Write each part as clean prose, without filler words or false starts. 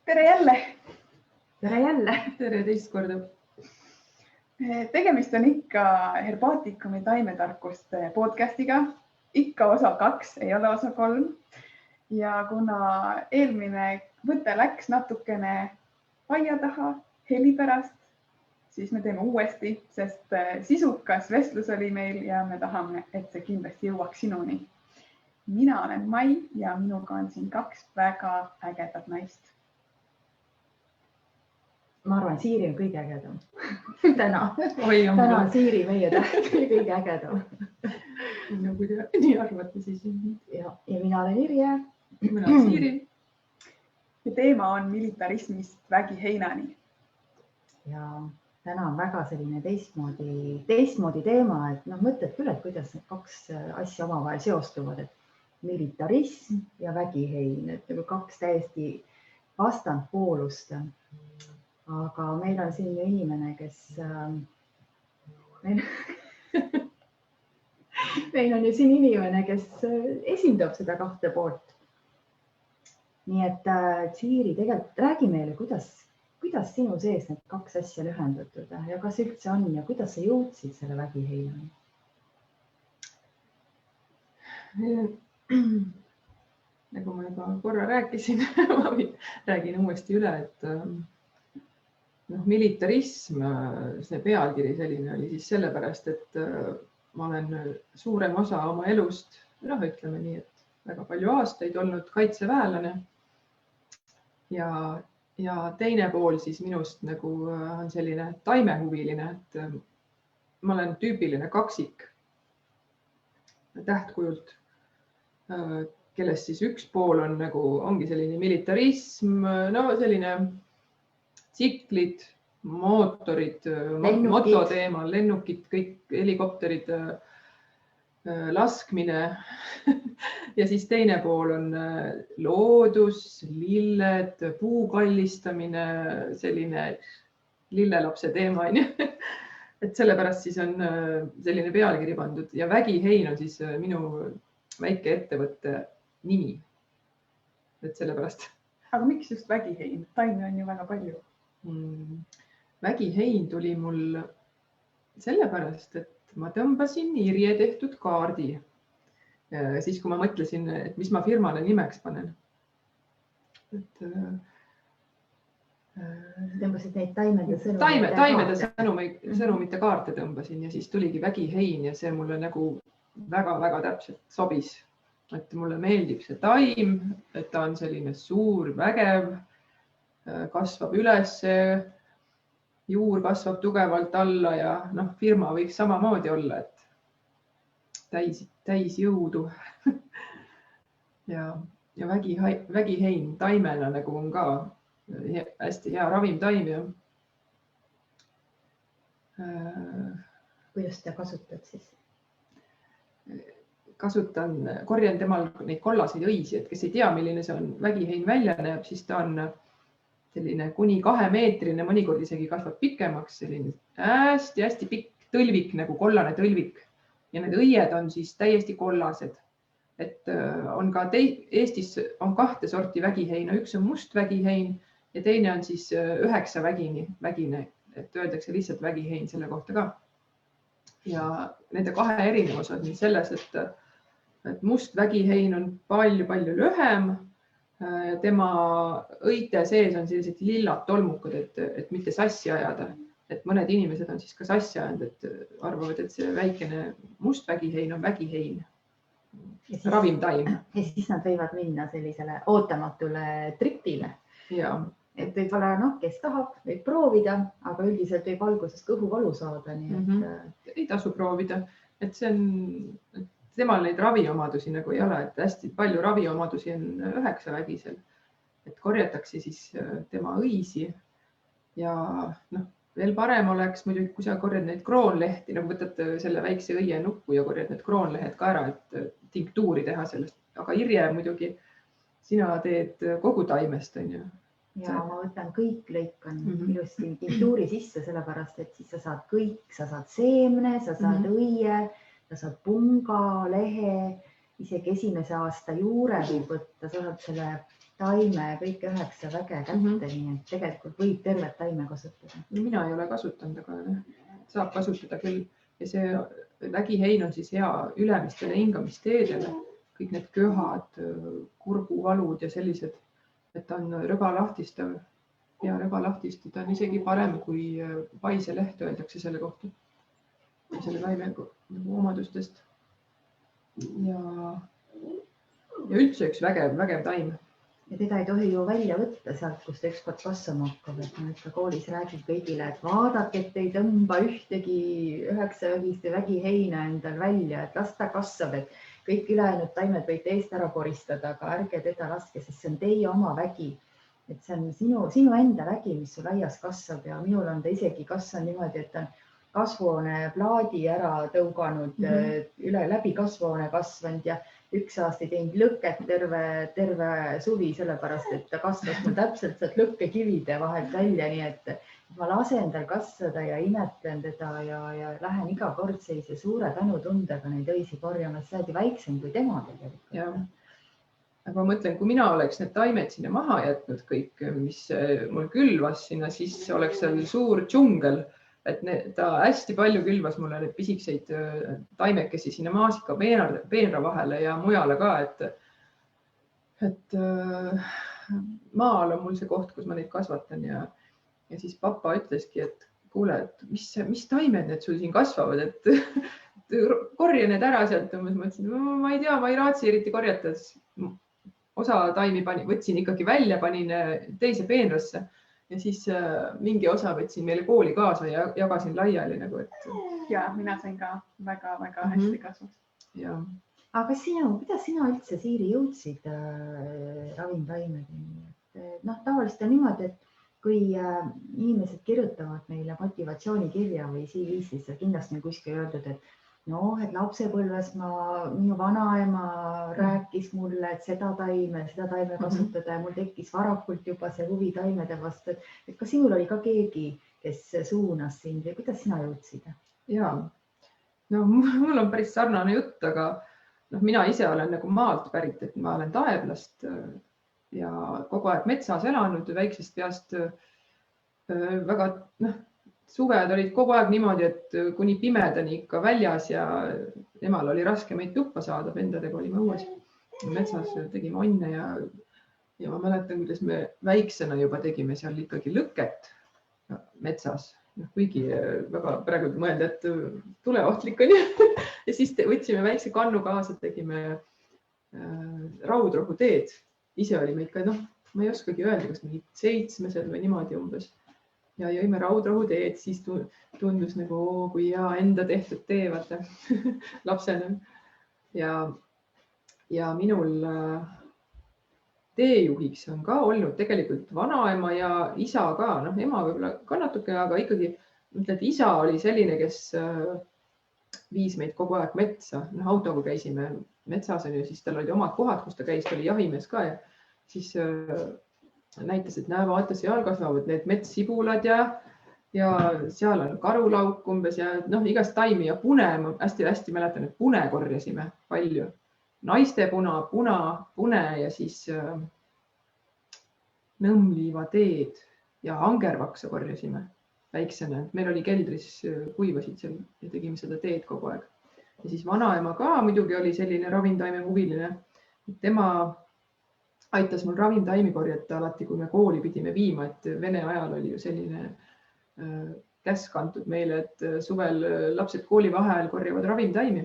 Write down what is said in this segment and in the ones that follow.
Tere jälle! Tere jälle! Tere teist korda! Tegemist on ikka Herbaatikumi taimetarkuste podcastiga. Ikka osa 2, ei ole osa 3. Ja kuna eelmine võte läks natukene vaia taha heli pärast, siis me teeme uuesti, sest sisukas vestlus oli meil ja me tahame, et see kindlasti jõuaks sinuni. Mina olen Mai ja minuga on siin 2 väga ägedat naist. Ma arvan, Siiri on kõige ägedam. Täna on Siiri meie täht kõige ägedam. No, kui te nii arvate, siis. Ja mina olen Irje. Mina olen Siiri. Ja teema on militarismist vägiheinani. Ja täna on väga selline teistmoodi teema, et mõtled küll, et kuidas need 2 asja omavahel seostuvad, et militarism ja vägihein, et 2 täiesti vastandpoolust. Aga meil on siin inimene, kes meil on ju siin inimene, kes esindab seda 2 poolt. Nii et Siiri, tegelikult räägi meile, kuidas sinu sees need 2 asja lühendatud ja kas üldse on ja kuidas sa jõudsid selle vägiheinani? Nagu ma juba korra rääkisin, ma räägin uuesti üle, et militarism, see pealkiri selline oli siis sellepärast, et ma olen suurem osa oma elust, ütleme nii, et väga palju aastaid olnud kaitseväelane ja teine pool siis minust nagu on selline taimehuviline, et ma olen tüüpiline kaksik tähtkujult, kellest siis üks pool on nagu, ongi selline militarism, selline tsiklid, mootorid, mototeemal, lennukid, kõik helikopterid, laskmine ja siis teine pool on loodus, lilled, puu kallistamine, selline lillelapse teema. Et sellepärast siis on selline pealkiri pandud ja vägihein on siis minu väike ettevõtte nimi. Et sellepärast. Aga miks just vägihein? Taime on ju väga palju. Vägihein tuli mul sellepärast, et ma tõmbasin Irje tehtud kaardi. Siis, kui ma mõtlesin, et mis ma firmale nimeks panen. Tõmbasid neid taimede sõnumite kaarte tõmbasin ja siis tuligi vägihein ja see mulle nagu väga-väga täpselt sobis. Et mulle meeldib see taim, et ta on selline suur, vägev, kasvab üles, juur kasvab tugevalt alla ja firma võiks samamoodi olla, et täis jõudu. Ja vägihein taimena nagu on ka hästi hea ravimtaim. Kuidas seda kasutad siis? Korjan temal neid kollaseid õisi, et kes ei tea, milline see on vägihein välja näeb, siis ta on selline kuni 2-meetrine, mõnikord isegi kasvab pikemaks, selline hästi pikk tõlvik, nagu kollane tõlvik. Ja need õied on siis täiesti kollased. Et on ka Eestis on 2 sorti vägiheina. Üks on must vägihein ja teine on siis 9 vägine, et öeldakse lihtsalt vägihein selle kohta ka. Ja nende 2 erinevus on selles, et must vägihein on palju lühem. Tema õite sees on sellised lillad tolmukad, et mitte sassi ajada. Et mõned inimesed on siis ka sassi ajanud, et arvavad, et see väikene must vägihein on vägihein, ravimtaim. Ja siis nad võivad minna sellisele ootamatule tripile. Ja. Et võib-olla, kes tahab, võib proovida, aga üldiselt võib algusest kõhuvalu saada. Nii et... Ei tasu proovida, et see on... Temal neid raviomadusi nagu ei ole, et hästi palju raviomadusi on 9 vägisel. Et korjatakse siis tema õisi ja veel parem oleks muidugi, kui sa korjad neid kroonlehti, nagu võtad selle väikse õie nuppu ja korjad need kroonlehed ka ära, et tinktuuri teha sellest. Aga Irje muidugi, sina teed kogu taimest, on ju? Ja ma võtan kõik, lõikan ilusti tinktuuri sisse, sellepärast, et siis sa saad kõik, sa saad seemne, sa saad õie, sa saad punga, lehe, isegi esimese aasta juure võib võtta, sa saad selle taime, kõik 9 väge kätte, nii et tegelikult võib tervet taime kasutada. Mina ei ole kasutanud, aga saab kasutada küll. Ja see vägihein on siis hea ülemistele hingamisteedele. Kõik need köhad, kurguvalud ja sellised, et ta on rõbalahtistav. Ja rõbalahtisti, ta on isegi parem kui paiseleht, öeldakse selle kohta. Selle taime omadustest. Ja üldse üks vägev taim. Ja teda ei tohi ju välja võtta sealt, kus ta ükskord kasvama hakkab. Et ma ikka koolis räägin kõigile, et vaadake, et ei tõmba ühtegi 9 vägist vägiheina endal välja, et las ta kasvab, et kõik ülejäänud taimed võite eest ära koristada, aga ärge teda laske, sest see on teie oma vägi. Et see on sinu enda vägi, mis sul aias kasvab ja minul on ta isegi kasvanud niimoodi, et ta on kasvuhoone plaadi ära tõuganud, üle läbi kasvuhoone kasvanud ja üks aasta ei teinud lõket terve suvi, sellepärast et ta kasvas mul täpselt sealt lõkkekivide vahelt välja, nii et ma lasen tal kasvada ja imetlen teda ja lähen iga kord sellise suure tänutundega neid õisi korjama, sa oled ju väiksem kui tema tegelikult. Ja. Aga ma mõtlen, kui mina oleks need taimed sinna maha jätnud kõik, mis mul külvas sinna, siis oleks seal suur džungel, et ta hästi palju külvas mulle need pisikseid taimekesi sinna maasika peenra vahele ja mujale ka, et maal on mul see koht, kus ma neid kasvatan ja siis papa ütleski, et kuule, et mis taimed need sul siin kasvavad, et korja need ära sealt. Ma mõtlesin, ma ei tea, ma ei raatsi eriti korjata. Osa taimi võtsin ikkagi välja, panin teise peenrasse ja siis mingi osa võtsin meile kooli kaasa ja jagasin laiali. Ja mina sain ka väga hästi kasvust. Ja. Aga kuidas sina üldse, Siiri, jõudsid ravimtaimedeni? Tavaliselt on niimoodi, et kui inimesed kirjutavad meile motivatsioonikirja või CV-s, siis kindlasti on kuskil öeldud, et et lapsepõlves minu vanaema rääkis mulle, et seda taime kasutada ja mul tekkis varakult juba see huvi taimede vastu. Et kas sinul oli ka keegi, kes suunas sind või kuidas sina jõudsid? Ja, mul on päris sarnane jutt, aga mina ise olen nagu maalt pärit, et ma olen Taeblast ja kogu aeg metsas elanud väiksest peast väga, suved olid kogu aeg niimoodi, et kuni pimedani ikka väljas ja emal oli raske meid tuppa saada, vendadega olime õues. Metsas tegime onne ja ma mäletan, kuidas me väiksena juba tegime seal ikkagi lõket metsas. Kuigi väga praegu mõelda, et tuleohtlik on. Ja siis võtsime väikse kannu kaasa, tegime raudrohuteed. Ise olime ikka, ma ei oskagi öelda, kas mingid 7 või niimoodi umbes. Ja jõime raudrohuteed, siis tundus nagu, kui enda tehtud tee, vaata, lapsena. Ja minul teejuhiks on ka olnud tegelikult vanaema ja isa ka. Ema võib-olla ka natuke, aga ikkagi mõtled, et isa oli selline, kes viis meid kogu aeg metsa. Autoga käisime metsas, siis tal olid omad kohad, kus ta käis, ta oli jahimees ka ja siis näitas, et vaata, seal kasvavad need metssibulad ja seal on karulauk umbes ja igast taimi ja pune, ma hästi mäletan, et pune korjasime palju. Naiste pune ja siis nõmmliivateed ja angervaksa korjasime väiksena. Meil oli keldris, kuivasid seal ja tegime seda teed kogu aeg. Ja siis vanaema ka muidugi oli selline ravimtaime huviline. Tema aitas mul ravimtaimi korjata alati, kui me kooli pidime viima, et Vene ajal oli ju selline käsk antud meile, et suvel lapsed kooli vaheajal korjavad ravimtaimi.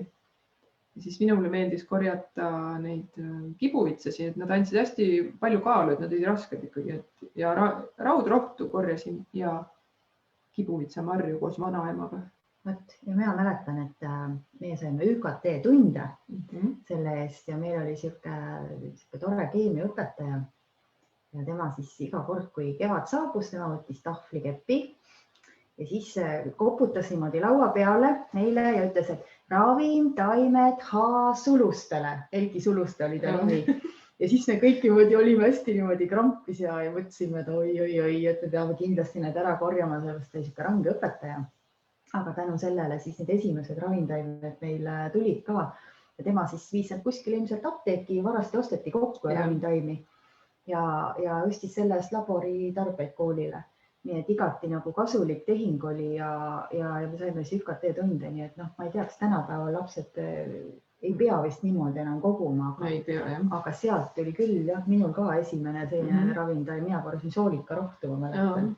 Ja siis minule meeldis korjata neid kibuvitsasid, et nad andsid hästi palju kaalu, et nad olid rasked ikkagi. Ja raudrohtu korjasin ja kibuvitsamarju koos vanaemaga. Ja mina mäletan, et meie saime ÜKT tunde selle eest ja meil oli siuke tore keemiaõpetaja ja tema siis iga kord, kui kevad saabus, tema võttis tahvlikepi ja siis koputas niimoodi laua peale meile ja ütles, et ravimtaimed H-sulustele. Helgi Suluste oli ta nimi. Ja siis me kõik olime hästi niimoodi krampis ja mõtlesime, et oi, et me peame kindlasti need ära korjama, sellest oli siuke range õpetaja. Aga tänu sellele siis need esimesed ravimtaimed meil tulid ka ja tema siis viis kuskil ilmselt apteeki, varasti osteti kokku ravimtaimi ja ostis selle eest laboritarbeid koolile. Nii et igati nagu kasulik tehing oli ja me saime siis ÜKT tunde, nii et noh, ma ei tea, kas tänapäeval lapsed ei pea vist niimoodi enam koguma, aga sealt tuli küll jah, minul ka esimene selline ravim, mina korrasin soolikarohtu, ma mäletan.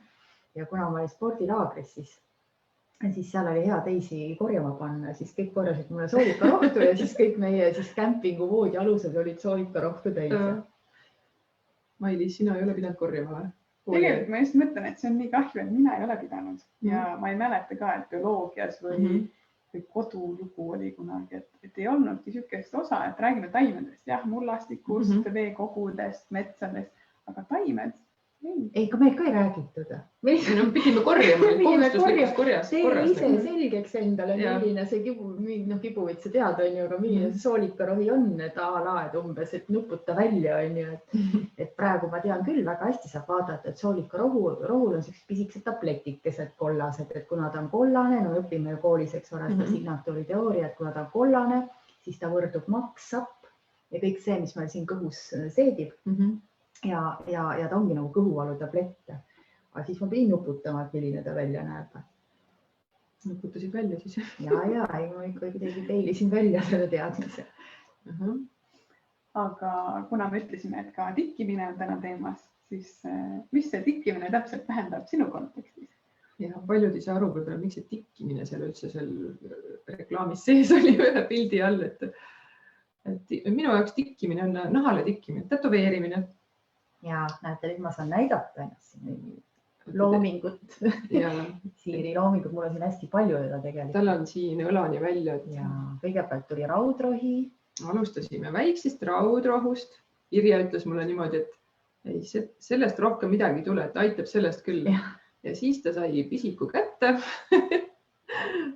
Ja kuna ma olin spordilaagris, siis seal oli hea teisi korjama panna, siis kõik korjasid mulle soolikarohtu ja siis kõik meie siis kämpingu voodi alused olid soolikarohtu täis. Mailis, sina ei ole pidanud korjama või? Tegelikult ma just mõtlen, et see on nii kahju, et mina ei ole pidanud ja ma ei mäleta ka, et bioloogias või kodulugu oli kunagi, et ei olnudki sükest osa, et räägime taimedest, jah, mullastikust, veekogudest, metsadest, aga taimed ei, ka meil ka ei räägitud. No, pidime korjama, kohustuslikus korras. See ise selgeks endale, milline see kibuvits sa tead, on ju, aga milline see soolikarohi on, et a-laed umbes, et nuputa välja, on ju. Et praegu ma tean küll, väga hästi saab vaadata, et soolikarohul on sellised pisikesed tabletikesed kollased, et kuna ta on kollane, no õpime ju koolis, eks ole, seda signatuuri teooria, et kuna ta on kollane, siis ta võrdub maksapp ja kõik see, mis meil siin kõhus seedib. Ja ta ongi nagu kõhuvalu tablette. Aga siis ma pidin nuputama, et milline ta välja näeb. Nuputasid välja siis? Ja, ma kuidagi teilisin välja selle teadmise. Aga kuna me ütlesime, et ka tikkimine on täna teemas, siis mis see tikkimine täpselt tähendab sinu kontekstis? Ja paljud ei saa aru, miks see tikkimine seal üldse seal reklaamis sees oli ühe pildi all. Et minu jaoks tikkimine on nahale tikkimine, tätoveerimine. Ja näete, nüüd ma saan näidata ennast loomingut. Siiri loomingut, mul on siin hästi palju teda tegelikult. Tal on siin õlani välja. Ja kõigepealt tuli raudrohi. Alustasime väiksest raudrohust. Irja ütles mulle niimoodi, et ei, sellest rohkem midagi ei tule, et aitab sellest küll. Ja siis ta sai pisiku kätte.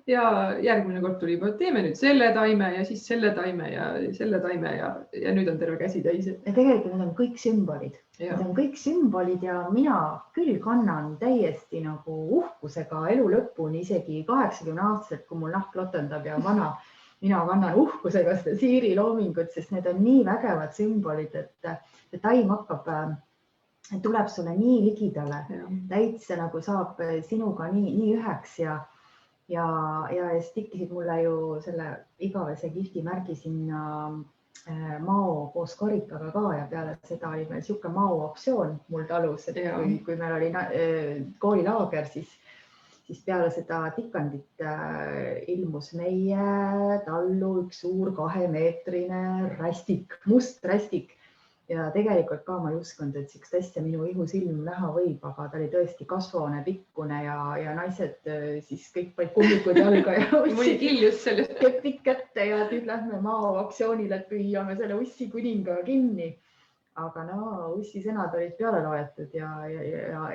Ja järgmine kord tuli, teeme nüüd selle taime ja siis selle taime ja selle taime ja nüüd on terve käsi täis. Ja tegelikult need on kõik sümbolid. Need on kõik sümbolid ja mina küll kannan täiesti nagu uhkusega elu lõpuni, isegi 80-aastaselt, kui mul nahk lotendab ja vana. Mina kannan uhkusega seda Siiri loomingut, sest need on nii vägevad sümbolid, et taim tuleb sulle nii ligidale. Täitsa nagu saab sinuga nii üheks ja tikkisid mulle ju selle igavese giftimärgi sinna mao koos karikaga ka ja peale seda oli meil siuke mao optsioon mul talus, et kui meil oli koolilaager, siis peale seda tikandit ilmus meie tallu üks suur 2-meetrine rästik, must rästik. Ja tegelikult ka ma ei uskunud, et siukest asja minu ihusilm näha võib, aga ta oli tõesti kasvane, pikkune ja naised siis kõik paid kummikud jalga ja kepid kätte ja nüüd lähme mao aktsioonile, et püüame selle ussi kuninga kinni. Aga no ussi sõnad olid peale loetud ja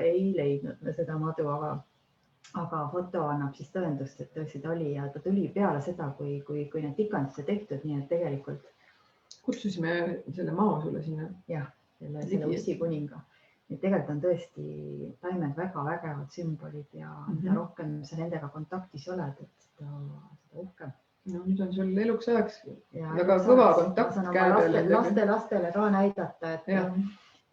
ei leidnud me seda madu, aga foto annab siis tõendust, et tõesti ta oli ja ta tuli peale seda, kui need tikandisse tehtud, nii et tegelikult kutsusime selle mao sulle sinna. Jah, selle ussi kuninga. Tegelikult on tõesti taimed väga vägevad sümbolid ja mida rohkem sa nendega kontaktis oled, et seda uhkem. No nüüd on sul eluks ajaks väga kõva kontakt käe peale. Lastele ka näidata, et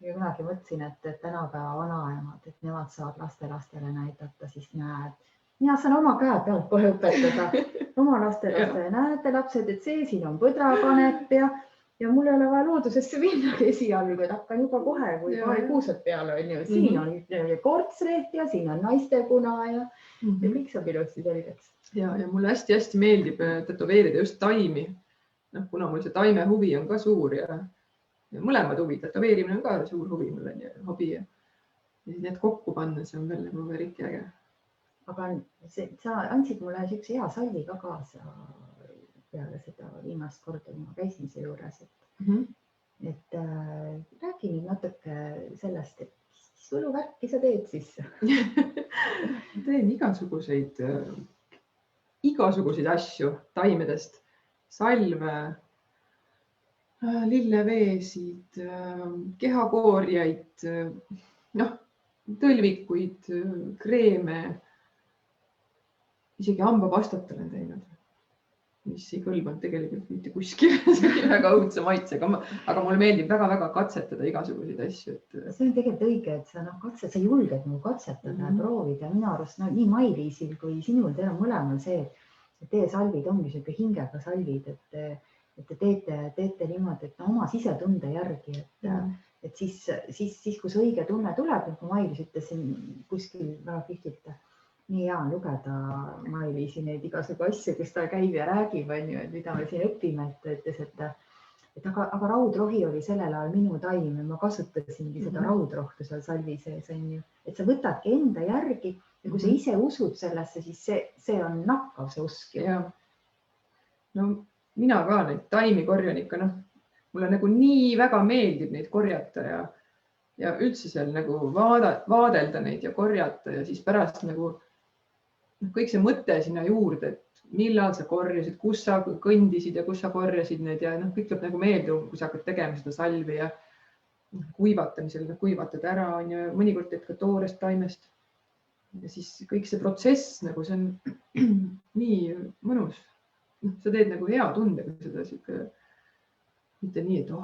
kunagi mõtlesin, et tänapäeva vanaemad, et nemad saavad lastele näidata, siis näed. Mina saan oma käe pealt kohe õpetada. Oma lastele näete lapsed, et see siin on põdrakanep ja mul ei ole vaja loodusesse minnagi esialgu, et hakkan juba kohe, kui paari kuused peale on ju. Siin on kortsleht ja siin on naistekuna ja kõik saab ilusti selgeks. Ja mulle hästi meeldib tätoveerida just taimi. Kuna mul see taime huvi on ka suur ja mõlemad huvi, tätoveerimine on ka suur huvi mulle hobi. Ja need kokku panna, see on veel nagu eriti äge. Aga sa andsid mulle siukse hea salvi ka kaasa peale seda viimast korda, kui ma käisin see juures. Et räägi nüüd natuke sellest, et mis võluvärki sa teed siis? Teen igasuguseid asju taimedest. Salve, lilleveesid, kehakoorjaid, tõlvikuid, kreeme, isegi hambapastat olen teinud. mis ei kõlbanud tegelikult mitte kuskil. See oli väga õudse maitsega, aga mulle meeldib väga-väga katsetada igasuguseid asju. See on tegelikult õige, et sa julged nagu katsetada ja proovida. Minu arust nii Mai-Liisil kui sinul teil on mõlemal see, et teie salvid ongi selline hingega salvid, et te teete niimoodi, et oma sisetunde järgi, et siis, kui see õige tunne tuleb, nagu Mai-Liis ütlesin kuskil väga kihvtilt, nii hea on lugeda Mai-Liisi neid igasugu asju, kus ta käib ja räägib, mida me siin õpime, et ütles, et aga raudrohi oli sellel ajal minu taim ja ma kasutasingi seda raudrohtu seal salvi sees, et sa võtadki enda järgi ja kui sa ise usud sellesse, siis see on nakkav, see usk. No mina ka neid taimi korjan ikka, mulle nagu nii väga meeldib neid korjata ja üldse seal nagu vaadelda neid ja korjata ja siis pärast nagu kõik see mõte sinna juurde, et millal sa korjasid, kus sa kõndisid ja kus sa korjasid need ja kõik tuleb nagu meelde, kui sa hakkad tegema seda salvi ja kuivatamisel kuivatad ära ja mõnikord teed ka toorest taimest. Ja siis kõik see protsess, nagu see on nii mõnus. Sa teed nagu hea tundega seda siuke, mitte nii, et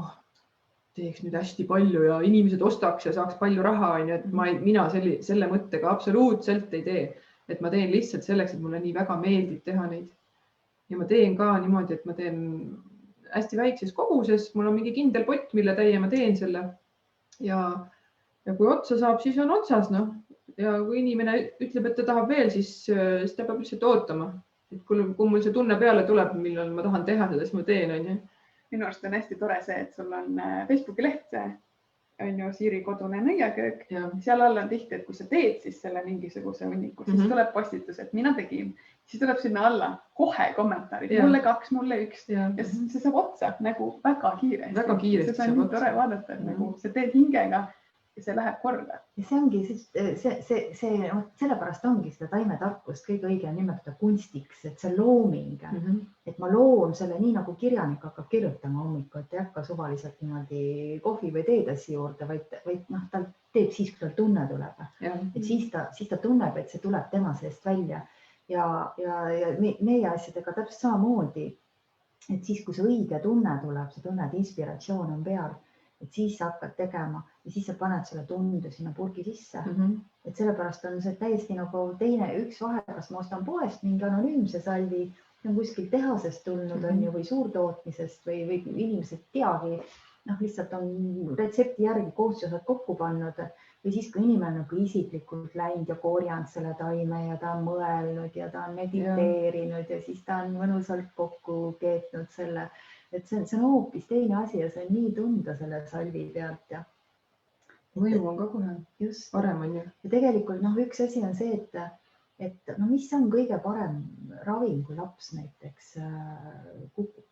teeks nüüd hästi palju ja inimesed ostaks ja saaks palju raha, et mina selle mõttega absoluutselt ei tee. Et ma teen lihtsalt selleks, et mulle nii väga meeldib teha neid. Ja ma teen ka niimoodi, et ma teen hästi väikses koguses, mul on mingi kindel pott, mille täie ma teen selle. Ja kui otsa saab, siis on otsas. Ja kui inimene ütleb, et ta tahab veel, siis ta peab lihtsalt ootama. Et kui mul see tunne peale tuleb, millal ma tahan teha seda, siis ma teen. Minu arust on hästi tore see, et sul on Facebooki leht see. On ju Siiri kodune nõiaköök. Seal all on tihti, et kui sa teed siis selle mingisuguse hunniku, siis tuleb postitus, et mina tegin. Siis tuleb sinna alla kohe kommentaarid. Mulle 2, mulle 1. Ja see saab otsa nagu väga kiiresti. Väga kiiresti. See on nii tore vaadata, et nagu see teed hingega ja see läheb korda. Ja see ongi, sellepärast ongi seda taimetarkust kõige õigem nimetada kunstiks, et see looming. Et ma loon selle nii nagu kirjanik hakkab kirjutama hommikul, et ei hakka suvaliselt niimoodi kohvi või teedassi juurde, vaid ta teeb siis, kui tal tunne tuleb. Et siis ta tunneb, et see tuleb tema seest välja. Ja meie asjadega täpselt samamoodi, et siis, kui see õige tunne tuleb, see tunne, et inspiratsioon on peal, et siis sa hakkad tegema ja siis sa paned selle tunde sinna purgi sisse. Et sellepärast on see täiesti nagu teine üks vahe, kas ma ostan poest mingi anonüümse salvi, on kuskil tehasest tulnud või suurtootmisest või inimesed teagi, lihtsalt on retsepti järgi koostised kokku pannud või siis, kui inimene on isiklikult läinud ja korjanud selle taime ja ta on mõelnud ja ta on mediteerinud ja siis ta on mõnusalt kokku keetnud selle. Et see on hoopis teine asi ja see on nii tunda selle salvi pealt. Mõju on ka kohe parem on ju. Ja tegelikult üks asi on see, et mis on kõige parem ravim, kui laps näiteks kukub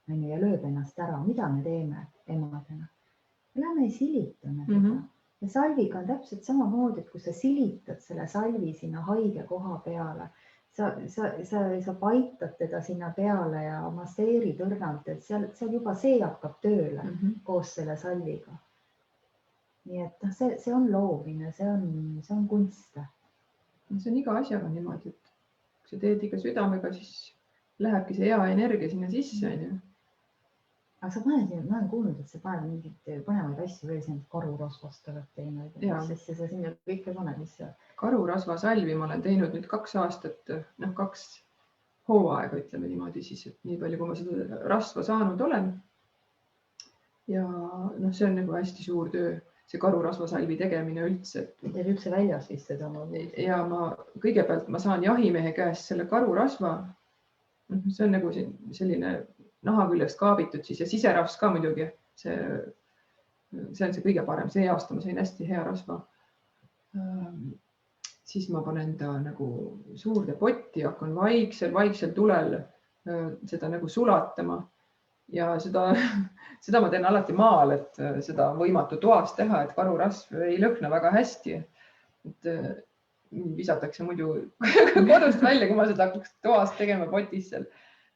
ja lööb ennast ära. Mida me teeme emadena? Me lähme silitame seda. Ja salviga on täpselt samamoodi, et kui sa silitad selle salvi sinna haige koha peale, sa paitad teda sinna peale ja masseerid õrnalt, et seal juba see hakkab tööle koos selle salviga. Nii et see on loomine, see on kunst. See on iga asjaga niimoodi, et kui sa teed ikka südamega, siis lähebki see hea energia sinna sisse. Aga sa paned, ma olen kuulnud, et sa paned mingid põnevaid asju veel siin karurasvast oled teinud. Sest sa sinna kõike paned, mis seal. Karurasva salvi ma olen teinud nüüd 2 aastat, 2 hooaega ütleme niimoodi siis, et nii palju, kui ma seda rasva saanud olen. Ja see on nagu hästi suur töö, see karurasva salvi tegemine üldse. Ja üldse väljas vist seda. Ja kõigepealt ma saan jahimehe käest selle karurasva. See on nagu selline naha küljest kaabitud siis ja siserahvs ka muidugi. See on see kõige parem, see aasta ma sain hästi hea rasva. Siis ma panen ta nagu suurde potti ja hakkan vaiksel tulel seda nagu sulatama. Ja seda ma teen alati maal, et seda on võimatu toas teha, et karurasv ei lõhna väga hästi. Et visatakse muidu kodust välja, kui ma seda hakkaks toas tegema potis seal.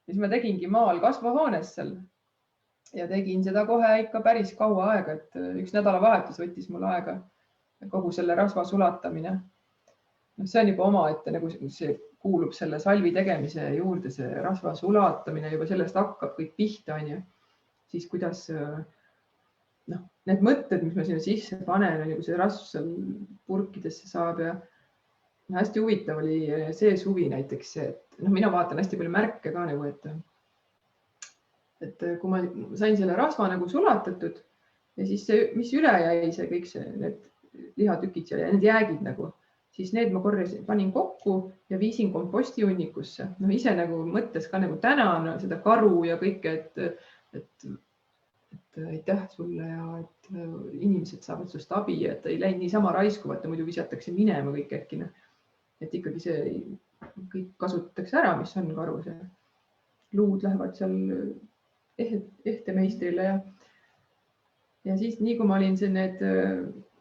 Siis ma tegingi maal kasvuhoones seal ja tegin seda kohe ikka päris kaua aega, et 1 nädalavahetus võttis mul aega kogu selle rasva sulatamine. See on juba omaette nagu see kuulub selle salvi tegemise juurde see rasva sulatamine, juba sellest hakkab kõik pihta, on ju. Siis kuidas need mõtted, mis ma sinna sisse panen, on ju, kui see rasv seal purkidesse saab ja hästi huvitav oli see suvi näiteks, et mina vaatan hästi palju märke ka nagu, et kui ma sain selle rasva nagu sulatatud ja siis see, mis üle jäi, see kõik need lihatükid ja need jäägid nagu, siis need ma korjasin, panin kokku ja viisin kompostihunnikusse. Ise nagu mõttes ka nagu tänan seda karu ja kõike, et aitäh sulle ja et inimesed saavad sust abi, et ei läinud niisama raisku, vaata muidu visatakse minema kõik äkki. Et ikkagi see kõik kasutatakse ära, mis on karu. Luud lähevad seal ehtemeistrile ja siis nii kui ma olin need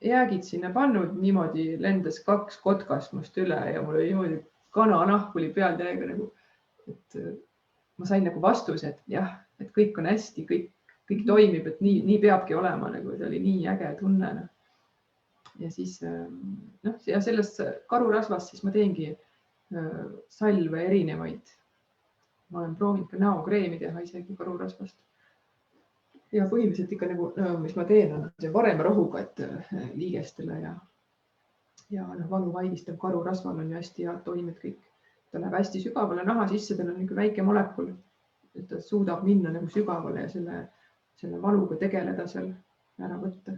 jäägid sinna pannud, niimoodi lendas 2 kotkast must üle ja mul oli niimoodi kananahk oli peal täiega nagu, et ma sain nagu vastuse, et jah, et kõik on hästi, kõik toimib, et nii peabki olema, nagu see oli nii äge tunne. Ja siis ja sellest karurasvast siis ma teengi salve erinevaid. Ma olen proovinud ka näokreemi teha isegi karurasvast. Ja põhimõtteliselt ikka nagu, mis ma teen, on see varemerohuga, et liigestele ja valu vaigistav karurasval on ju hästi head toimed kõik. Ta läheb hästi sügavale naha sisse, tal on niisugune väike molekul, et ta suudab minna nagu sügavale ja selle valuga tegeleda seal ära võtta.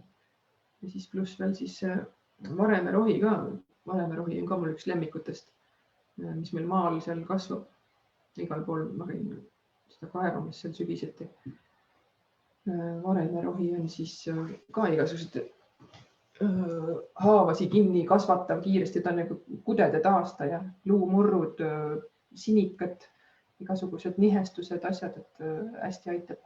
Ja siis pluss veel siis varemerohi ka. Varemerohi on ka mul üks lemmikutest, mis meil maal seal kasvab. Igal pool ma käin seda kaevamas seal sügiseti. Varemerohi on siis ka igasugused haavasi kinni kasvatav kiiresti, ta on nagu kudede taastaja, luumurrud, sinikad, igasugused nihestused, asjad, et hästi aitab.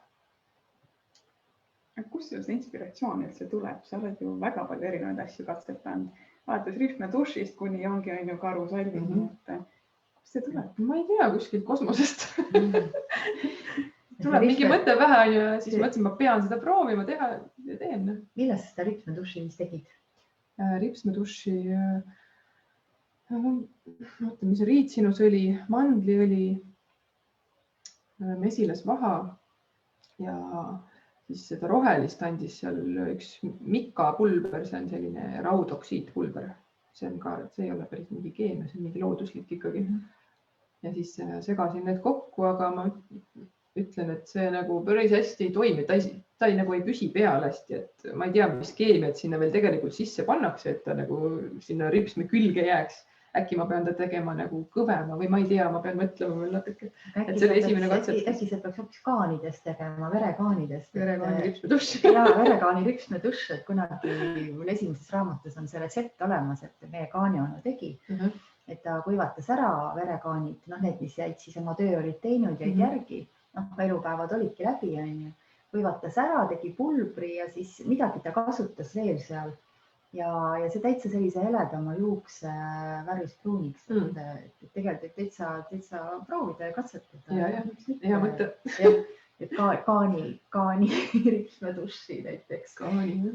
Kus see inspiratsioon üldse tuleb? Sa oled ju väga palju erinevaid asju katsetanud. Vaadates ripsmedušist kuni ongi on ju karusalvi. Kus see tuleb? Ma ei tea, kuskilt kosmosest. Tuleb mingi mõte pähe ja siis mõtlesin, ma pean seda proovima teha ja teen. Millest seda ripsmeduši mis tegid? Ripsmeduši, mis riitsinusõli, mandliõli, mesilasvaha ja siis seda rohelist andis seal üks mikapulber, see on selline raudoksiidpulber. See on ka, see ei ole päris mingi keemia, see on mingi looduslik ikkagi. Ja siis segasin need kokku, aga ma ütlen, et see nagu päris hästi ei toimi, ta nagu ei püsi peal hästi, et ma ei tea, mis keemiat sinna veel tegelikult sisse pannakse, et ta nagu sinna ripsme külge jääks. Äkki ma pean ta tegema nagu kõvema või ma ei tea, ma pean mõtlema veel natuke. Äkki see peaks hoopis kaanidest tegema, verekaanidest. Verekaani ripsmeduš. Ja, verekaani ripsmeduš, et kunagi mul esimeses raamatus on see retsept olemas, et meie kaanionu tegi, et ta kuivatas ära verekaanid, need, mis jäid siis oma töö olid teinud ja järgi, elupäevad olidki läbi, kuivatas ära, tegi pulbri ja siis midagi ta kasutas veel seal. Ja see täitsa sellise heledama juukse värvist pruuniks. Tegelikult täitsa proovida ja katsetada. Ja mõte. Et kaani ripsmeduši näiteks. Kaani,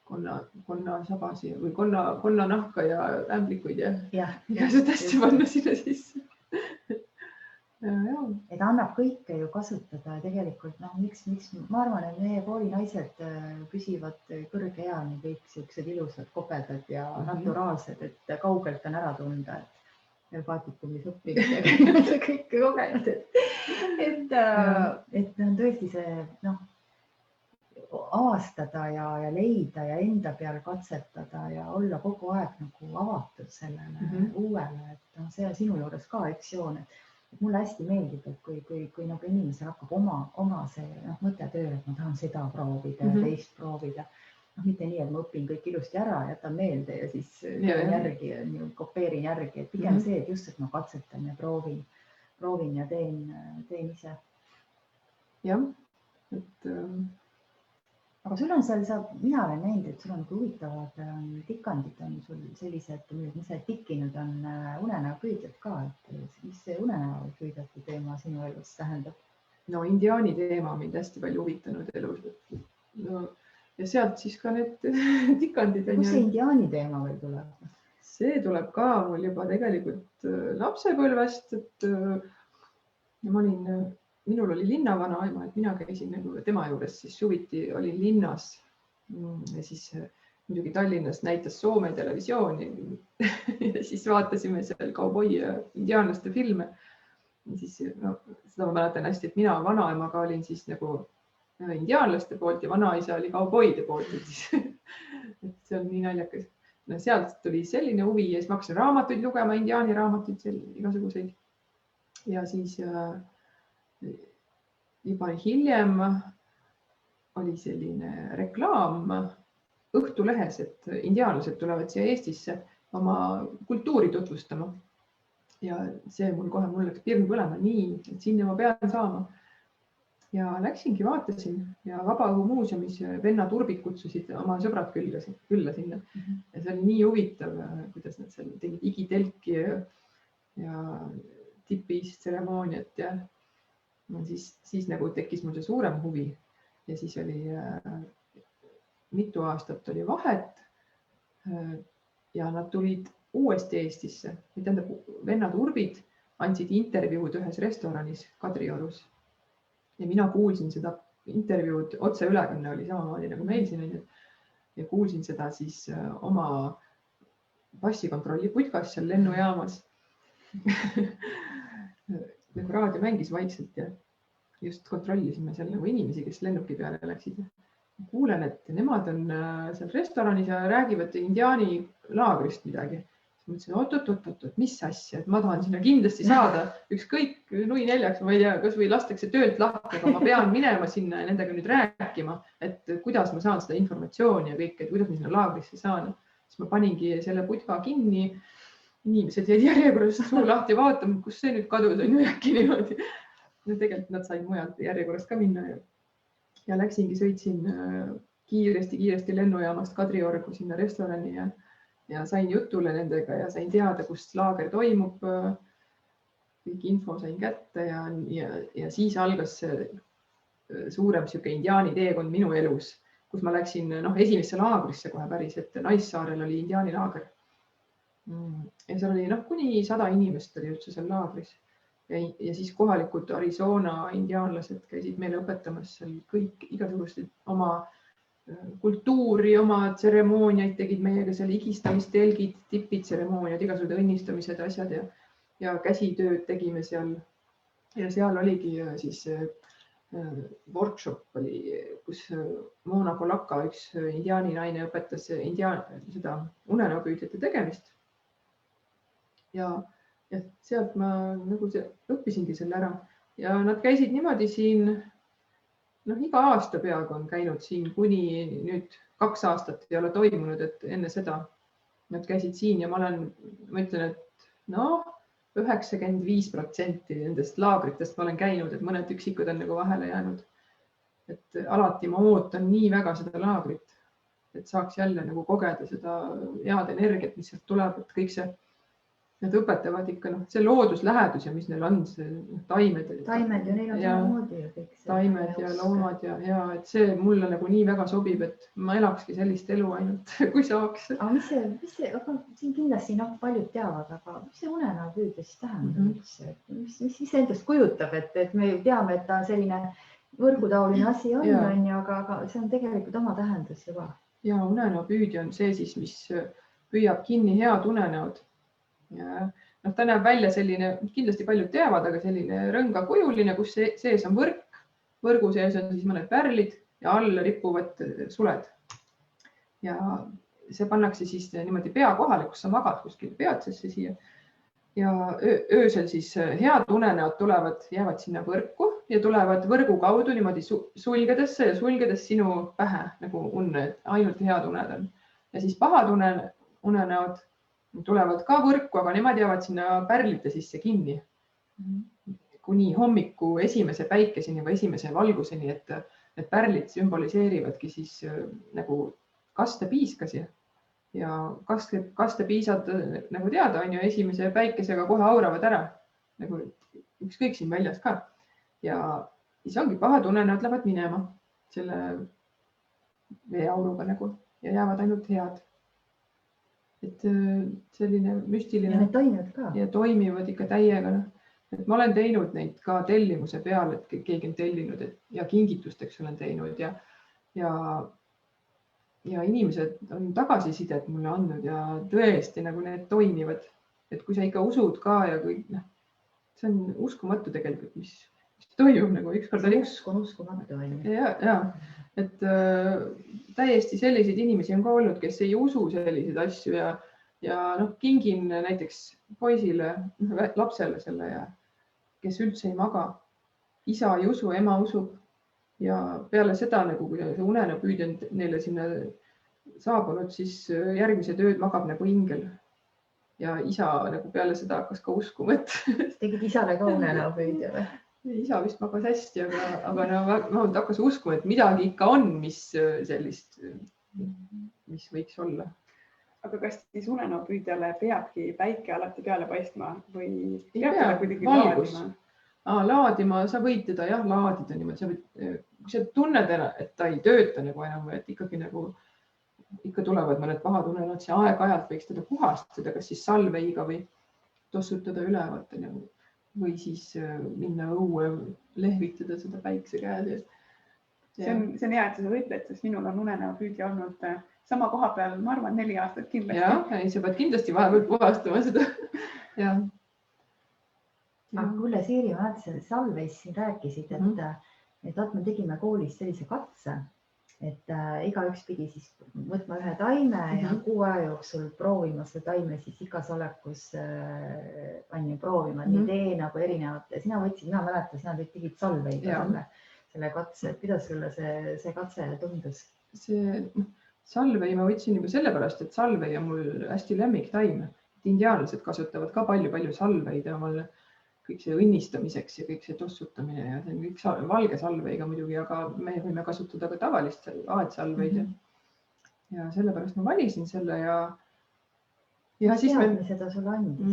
konna sabasi või konna nahka ja ämblikuid ja see hästi panna sinna sisse. Et annab kõike ju kasutada ja tegelikult, miks ma arvan, et meie koolinaised püsivad kõrge eani kõik siuksed ilusad, kopedad ja naturaalsed, et kaugelt on ära tunda, et paatikumis õppinud ja kõike kogenud, et on tõesti see, avastada ja leida ja enda peal katsetada ja olla kogu aeg nagu avatud sellele uuele, et see on sinu juures ka ektsioon, et mulle hästi meeldib, et kui nagu inimesel hakkab oma see mõte tööle, et ma tahan seda proovida ja teist proovida. Mitte nii, et ma õpin kõik ilusti ära, jätan meelde ja siis järgi, kopeerin järgi. Et pigem see, et just, et ma katsetan ja proovin ja teen ise. Jah, et... Aga sul on seal, mina olen näinud, et sul on huvitavad tikandid, on sul sellised, mis sa tikkinud on unenäopüüdjad ka, et mis see unenäopüüdjate teema sinu elus tähendab? No indiaani teema on mind hästi palju huvitanud elus. Ja sealt siis ka need tikandid. Kus see indiaani teema veel tuleb? see tuleb ka mul juba tegelikult lapsepõlvest, et minul oli linnavanaema, et mina käisin nagu tema juures, siis suviti olin linnas. Ja siis muidugi Tallinnas näitas Soome televisiooni ja siis vaatasime seal kauboi ja indiaanlaste filme. Ja siis, no, seda ma mäletan hästi, et mina vanaemaga olin siis nagu indiaanlaste poolt ja vanaisa oli kauboide poolt. Et see on nii naljakas. No, sealt tuli selline huvi ja siis ma hakkasin raamatuid lugema, indiaani raamatuid, igasuguseid. Ja siis juba hiljem oli selline reklaam Õhtulehes, et indiaanlased tulevad siia Eestisse oma kultuuri tutvustama. Ja see mul läks pirn põlema nii, et sinna ma pean saama. Ja läksingi, vaatasin ja Vabaõhumuuseumis Venna Turbid kutsusid oma sõbrad külla sinna. Ja see oli nii huvitav, kuidas nad seal tegid igitelki ja tipis tseremooniat ja siis nagu tekkis mul see suurem huvi. Ja siis oli mitu aastat oli vahet ja nad tulid uuesti Eestisse. Tähendab, Venna Turbid andsid intervjuud ühes restoranis Kadriorus. Ja mina kuulsin seda intervjuud, otseülekanne oli samamoodi nagu meil siin. Ja kuulsin seda siis oma passikontrolli putkas seal lennujaamas. Nagu raadio mängis vaikselt ja just kontrollisime seal nagu inimesi, kes lennuki peale läksid. Kuulen, et nemad on seal restoranis ja räägivad indiaani laagrist midagi. Mõtlesin, oot, mis asja, et ma tahan sinna kindlasti saada ükskõik nui neljaks, ma ei tea, kas või lastakse töölt lahti, aga ma pean minema sinna ja nendega nüüd rääkima, et kuidas ma saan seda informatsiooni ja kõik, et kuidas ma sinna laagrisse saan. Siis ma paningi selle putka kinni, inimesed jäid järjekorras suu lahti vaatama, kus see nüüd kadus on ju äkki niimoodi. No tegelikult nad said mujalt järjekorrast ka minna ja läksingi, sõitsin kiiresti lennujaamast Kadriorgu sinna restorani ja sain jutule nendega ja sain teada, kus laager toimub. Kõik info sain kätte ja siis algas suurem siuke indiaani teekond minu elus, kus ma läksin esimesse laagrisse kohe päris, et Naissaarel oli indiaani laager. Ja seal oli kuni 100 inimest oli üldse seal laagris. Ja siis kohalikud Arizona indiaanlased käisid meile õpetamas seal kõik igasugused oma kultuuri, oma tseremooniaid tegid meiega seal higistamistelgid, tipid, tseremooniad, igasugused õnnistamised, asjad ja käsitööd tegime seal. Ja seal oligi siis workshop oli, kus Mona Kolaka, üks indiaani naine, õpetas seda unenäopüüdjate tegemist. Ja sealt ma nagu õppisingi selle ära ja nad käisid niimoodi siin. Iga aasta peaaegu on käinud siin, kuni nüüd 2 aastat ei ole toimunud, et enne seda nad käisid siin ja ma ütlen, et 95% nendest laagritest ma olen käinud, et mõned üksikud on nagu vahele jäänud. Et alati ma ootan nii väga seda laagrit, et saaks jälle nagu kogeda seda head energiat, mis sealt tuleb, et kõik see, need õpetavad ikka see looduslähedus ja mis neil on, see taimed. Taimed ja neil on samamoodi ja kõik. Taimed ja loomad ja et see mulle nagu nii väga sobib, et ma elakski sellist elu ainult, kui saaks. Aga mis see, siin kindlasti paljud teavad, aga mis see unenäopüüdja siis tähendab üldse? Mis see endast kujutab, et me teame, et ta selline võrgutaoline asi on, aga see on tegelikult oma tähendus juba. Ja unenäopüüdja on see siis, mis püüab kinni head unenäod. Ja ta näeb välja selline, kindlasti paljud teavad, aga selline rõngakujuline, kus sees on võrk, võrgu sees on siis mõned pärlid ja all ripuvad suled. Ja see pannakse siis niimoodi pea kohale, kus sa magad kuskil peatsesse siia. Ja öösel siis head unenäod tulevad, jäävad sinna võrku ja tulevad võrgu kaudu niimoodi sulgedesse ja sulgedes sinu pähe nagu unne, et ainult head uned on. Ja siis pahad unenäod tulevad ka võrku, aga nemad jäävad sinna pärlite sisse kinni. Kuni hommiku esimese päikeseni või esimese valguseni, et need pärlid sümboliseerivadki siis nagu kastepiiskasi. Ja kastepiisad nagu teada on ju esimese päikesega kohe auravad ära. Nagu ükskõik siin väljas ka. Ja siis ongi pahad unenäod lähevad minema selle veeauruga nagu ja jäävad ainult head. et selline ja müstiline need toimivad ka. ja toimivad ikka täiega. Et ma olen teinud neid ka tellimuse peal, et keegi on tellinud ja kingitusteks olen teinud ja inimesed on tagasisidet mulle andnud ja tõesti nagu need toimivad. Et kui sa ikka usud ka ja kui see on uskumatu tegelikult, mis toimub nagu ükskord oli usk on uskumatu. Ja, et täiesti selliseid inimesi on ka olnud, kes ei usu selliseid asju ja kingin näiteks poisile, lapsele selle ja kes üldse ei maga. Isa ei usu, ema usub ja peale seda nagu kui see unenäopüüdja on neile sinna saabunud, siis järgmised ööd magab nagu ingel. Ja isa nagu peale seda hakkas ka uskuma, et tegid isale ka unenäopüüdja või? Isa vist magas hästi, aga no hakkas uskuma, et midagi ikka on, mis sellist, mis võiks olla. Aga kas siis unenäopüüdjale peabki päike alati peale paistma või Ei peab pea, teda kuidagi valgus. laadima? Laadima, sa võid teda jah laadida niimoodi, kui sa tunned, et ta ei tööta nagu enam, et ikkagi nagu ikka tulevad mõned pahad unenäod, see aeg-ajalt võiks teda puhastada, kas siis salveiga või tossutada üle või siis minna õue, lehvitada seda päikse käed. See on hea, et sa seda ütled, sest minul on unenäopüüdja olnud sama koha peal, ma arvan, 4 aastat kindlasti. Ja, sa pead kindlasti vahepeal puhastama seda. Ja. Kuule, Siiri, ma mõtlesin, et salveis siin rääkisid, et me tegime koolis sellise katse, et igaüks pidi siis võtma ühe taime ja 6 aja jooksul proovima seda taime siis igas olekus proovima nii tee nagu erinevate. Sina võtsid, mina mäletan, sina tegid salveiga selle katse, et kuidas sulle see katse tundus? Salvei ma võtsin juba sellepärast, et salvei on mul hästi lemmiktaim. Indiaanlased kasutavad ka palju salveid ja mul kõik see õnnistamiseks ja kõik see tossutamine ja see on kõik valge salveiga muidugi, aga me võime kasutada ka tavalist aedsalveid. Ja sellepärast ma valisin selle ja siis me seda sulle andis.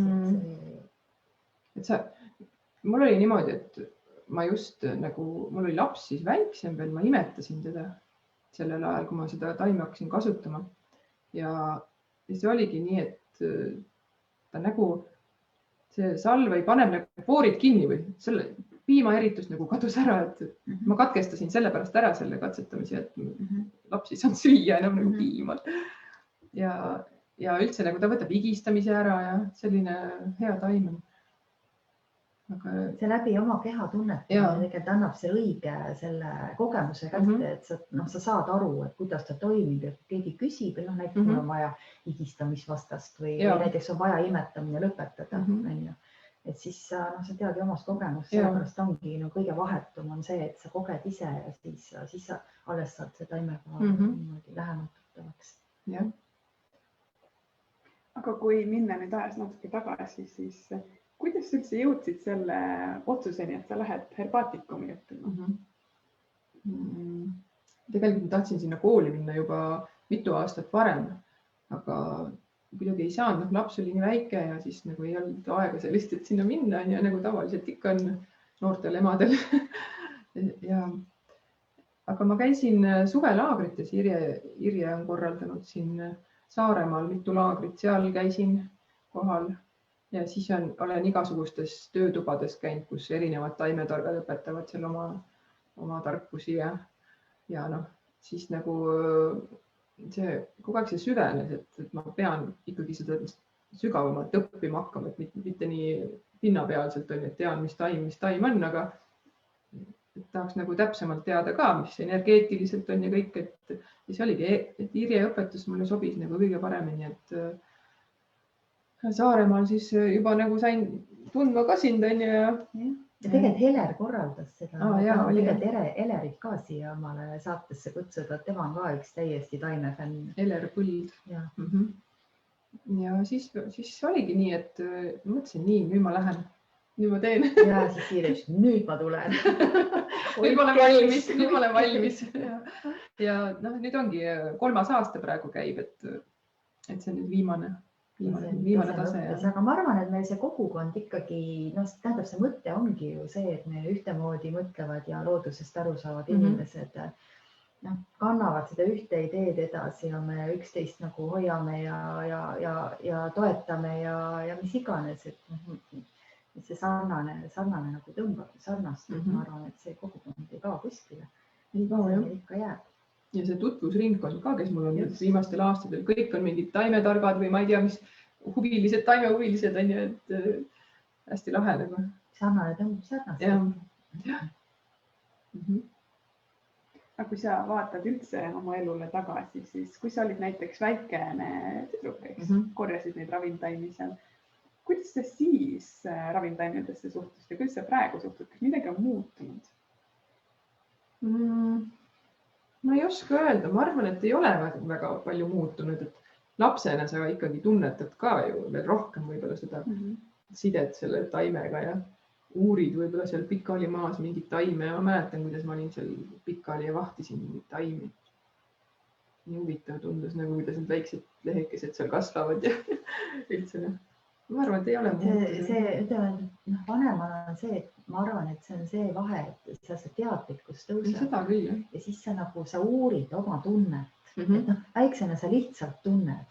Mul oli niimoodi, et ma just nagu, mul oli laps siis väiksem veel, ma imetasin teda sellel ajal, kui ma seda taime hakkasin kasutama. Ja see oligi nii, et ta nagu see salvei paneb nagu voorid kinni või selle piimaeritus nagu kadus ära, et ma katkestasin sellepärast ära selle katsetamise, et laps ei saanud süüa enam nagu piima. Ja üldse nagu ta võtab higistamise ära ja selline hea taim on. See läbi oma keha tunnetamine tegelikult annab see õige selle kogemuse kätte, et sa saad aru, et kuidas ta toimib ja keegi küsib, et näiteks mul on vaja higistamisvastast või näiteks on vaja imetamine lõpetada. Et siis sa tead ju omast kogemust, sellepärast ongi kõige vahetum on see, et sa koged ise ja siis sa alles saad see taimega lähemalt tuttavaks. Aga kui minna nüüd ajas natuke tagasi, siis kuidas sa üldse jõudsid selle otsuseni, et sa lähed herbaatikumi õppima? Tegelikult ma tahtsin sinna kooli minna juba mitu aastat varem, aga kuidagi ei saanud, laps oli nii väike ja siis nagu ei olnud aega sellist, et sinna minna ja nagu tavaliselt ikka on noortel emadel. Aga ma käisin suvelaagrites, Irje on korraldanud siin Saaremaal mitu laagrit, seal käisin kohal. Ja siis olen igasugustes töötubades käinud, kus erinevad taimetargad õpetavad seal oma tarkusi ja siis nagu kogu aeg see süvenes, et ma pean ikkagi seda sügavamalt õppima hakkama, et mitte nii pinnapealselt on, et tean, mis taim on, aga tahaks nagu täpsemalt teada ka, mis energeetiliselt on ja kõik, et see oligi, et Irje õpetus mulle sobis nagu kõige paremini, et Saaremaal siis juba nagu sain tundma ka sind. Ja tegelikult Heler korraldas seda. Tegelikult Helerit ka siia omale saatesse kutsuda, et tema on ka üks täiesti taimefänn. Heler Põld. Ja siis oligi nii, et mõtlesin nii, nüüd ma lähen, nüüd ma teen. Ja siis Siireks, nüüd ma tulen. Nüüd ma olen valmis. Ja nüüd ongi 3. aasta praegu käib, et see on nüüd viimane tase. Aga ma arvan, et meil see kogukond ikkagi, tähendab, see mõte ongi ju see, et me ühtemoodi mõtlevad ja loodusest aru saavad inimesed. kannavad seda ühte ideed edasi ja me üksteist nagu hoiame ja toetame ja mis iganes, et see sarnane nagu tõmbab sarnastub. Ma arvan, et see kogukond ei kao kuskile. Ikka jääb. Ja see tutvusringkond ka, kes mul on viimastel aastatel, kõik on mingid taimetargad või ma ei tea, mis huvilised, taimehuvilised on ju, et hästi lahe nagu. Sarnane tõmbab sarnast. Jah. Aga kui sa vaatad üldse oma elule tagasi, siis kui sa olid näiteks väikene tüdruk, korjasid neid ravimtaimi seal, kuidas sa siis ravimtaimedesse suhtus ja kuidas sa praegu suhtud, kas midagi on muutunud? Ma ei oska öelda, ma arvan, et ei ole väga palju muutunud, et lapsena sa ikkagi tunnetad ka ju veel rohkem võib-olla seda sidet selle taimega ja uurid võib-olla seal pikali maas mingit taime ja ma mäletan, kuidas ma olin seal pikali ja vahtisin mingit taimi. Nii huvitav tundus, nagu kuidas need väiksed lehekesed seal kasvavad ja üldse. Ma arvan, et ei ole muutunud. Vanemana on see, et ma arvan, et see on see vahe, et seal see teadlikkus tõuseb. Seda küll, jah. Ja siis sa uurid oma tunnet. Väiksena sa lihtsalt tunned,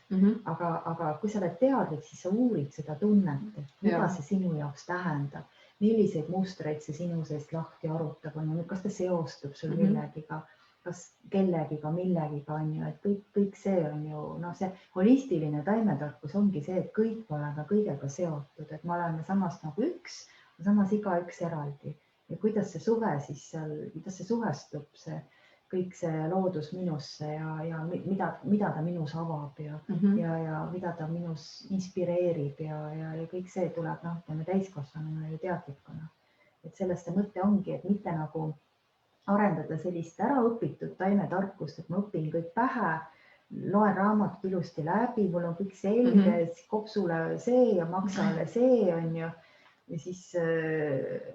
aga kui sa oled teadlik, siis sa uurid seda tunnet, et mida see sinu jaoks tähendab, milliseid mustreid see sinu seest lahti arutab, kas ta seostub sul millegiga, kas kellegiga, millegiga on ju, et kõik see on ju, see holistiline taimetarkus ongi see, et kõik me oleme kõigega seotud, et me oleme samast nagu üks, samas igaüks eraldi ja kuidas see suhe siis seal, kuidas see suhestub, kõik see loodus minusse ja mida ta minus avab ja mida ta minus inspireerib ja kõik see tuleb täiskasvanuna ja teadlikuna. Et sellest see mõte ongi, et mitte nagu arendada sellist äraõpitud taimetarkust, et ma õpin kõik pähe, loen raamatut ilusti läbi, mul on kõik selge, kopsule see ja maksale see on ju. Ja siis